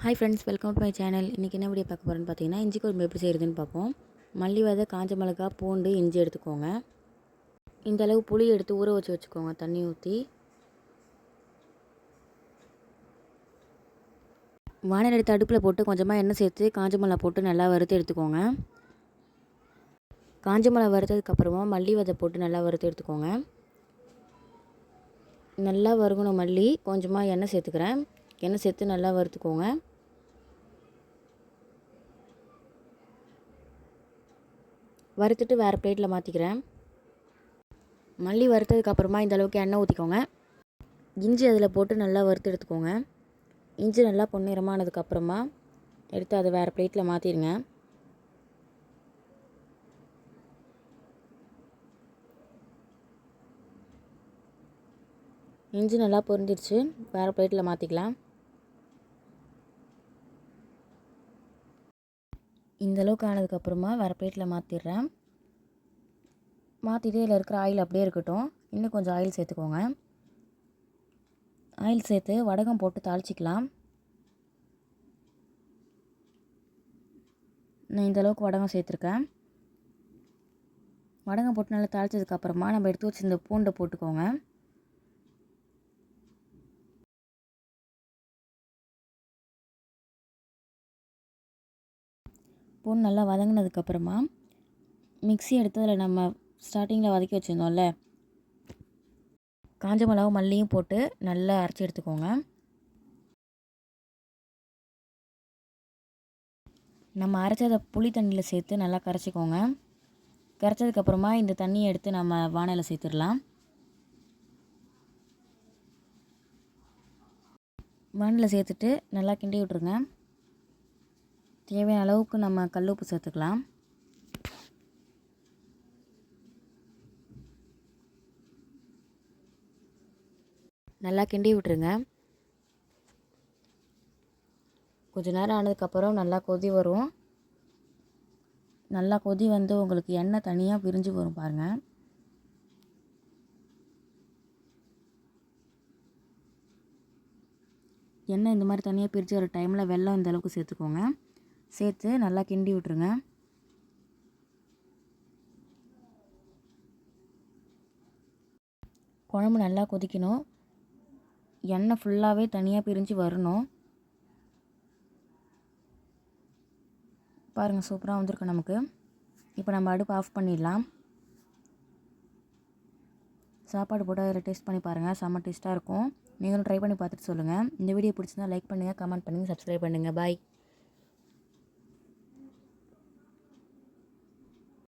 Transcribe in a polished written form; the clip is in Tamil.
Hi friends, welcome to my channel. இன்றைக்கி என்ன வீடியோ பார்க்க போகிறேன்னு பார்த்தீங்கன்னா, இஞ்சி குழம்பு எப்படி செய்கிறதுன்னு பார்ப்போம். மல்லி விதை, காஞ்ச மிளகா, பூண்டு, இஞ்சி எடுத்துக்கோங்க. இந்த அளவு புளி எடுத்து ஊற வச்சுக்கோங்க தண்ணி ஊற்றி. வானல் எடுத்து அடுப்பில் போட்டு கொஞ்சமாக எண்ணெய் சேர்த்து காஞ்ச மிளகா போட்டு நல்லா வறுத்து எடுத்துக்கோங்க. காஞ்ச மிளகா வறுத்ததுக்கப்புறமா மல்லி விதை போட்டு நல்லா வறுத்து எடுத்துக்கோங்க. நல்லா வறுக்கணும் மல்லி. கொஞ்சமாக எண்ணெய் சேர்த்துக்கிறேன். எண்ணெய் சேர்த்து நல்லா வறுத்துக்கோங்க. வறுத்துட்டு வேறு பிளேட்டில் மாற்றிக்கிறேன். மல்லி வறுத்ததுக்கப்புறமா இந்த அளவுக்கு எண்ணெய் ஊற்றிக்கோங்க. இஞ்சி அதில் போட்டு நல்லா வறுத்து எடுத்துக்கோங்க. இஞ்சி நல்லா பொன்னிறமானதுக்கப்புறமா எடுத்து அதை வேறு பிளேட்டில் மாற்றிடுங்க. இஞ்சி நல்லா பொரிஞ்சிருச்சு, வேறு பிளேட்டில் மாற்றிக்கலாம். இந்தளவுக்கு ஆனதுக்கப்புறமா வேறு பிளேட்டில் மாற்றிடுறேன். மாற்றிட்டு இதில் இருக்கிற ஆயில் அப்படியே இருக்கட்டும். இன்னும் கொஞ்சம் ஆயில் சேர்த்துக்கோங்க. ஆயில் சேர்த்து வடகம் போட்டு தாளிச்சிக்கலாம். நான் இந்தளவுக்கு வடகம் சேர்த்துருக்கேன். வடகம் போட்டு நல்லா தாளித்ததுக்கப்புறமா நம்ம எடுத்து வச்சு இந்த பூண்டை போட்டுக்கோங்க. பூண்டு நல்லா வதங்கினதுக்கப்புறமா மிக்ஸி எடுத்து அதில் நம்ம ஸ்டார்டிங்கில் வதக்கி வச்சுருந்தோம்ல, காஞ்ச மிளகாவும் மல்லியும் போட்டு நல்லா அரைச்சி எடுத்துக்கோங்க. நம்ம அரைச்சதை புளி தண்ணியில் சேர்த்து நல்லா கரைச்சிக்கோங்க. கரைச்சதுக்கப்புறமா இந்த தண்ணியை எடுத்து நம்ம வானலில் சேர்த்துடலாம். வானலில் சேர்த்துட்டு நல்லா கிண்டி விட்ருங்க. தேவையான அளவுக்கு நம்ம கல் உப்பு சேர்த்துக்கலாம். நல்லா கிண்டி விட்டுருங்க. கொஞ்ச நேரம் ஆனதுக்கப்புறம் நல்லா கொதி வரும். நல்லா கொதி வந்து உங்களுக்கு எண்ணெய் தனியாக பிரிஞ்சு வரும் பாருங்கள். எண்ணெய் இந்த மாதிரி தனியாக பிரித்து வர டைமில் வெல்லம் இந்த அளவுக்கு சேர்த்துக்கோங்க. சேர்த்து நல்லா கிண்டி விட்டுருங்க. குழம்பு நல்லா கொதிக்கணும். எண்ணெய் ஃபுல்லாகவே தனியாக பிரிஞ்சு வரணும். பாருங்கள், சூப்பராக வந்திருக்கு நமக்கு. இப்போ நம்ம அடுப்பு ஆஃப் பண்ணிடலாம். சாப்பாடு போட்டு அதில் டேஸ்ட் பண்ணி பாருங்கள், செம்ம டேஸ்ட்டாக இருக்கும். நீங்களும் ட்ரை பண்ணி பார்த்துட்டு சொல்லுங்கள். இந்த வீடியோ பிடிச்சிருந்தா லைக் பண்ணுங்கள், கமெண்ட் பண்ணுங்கள், சப்ஸ்கிரைப் பண்ணுங்கள். பாய்.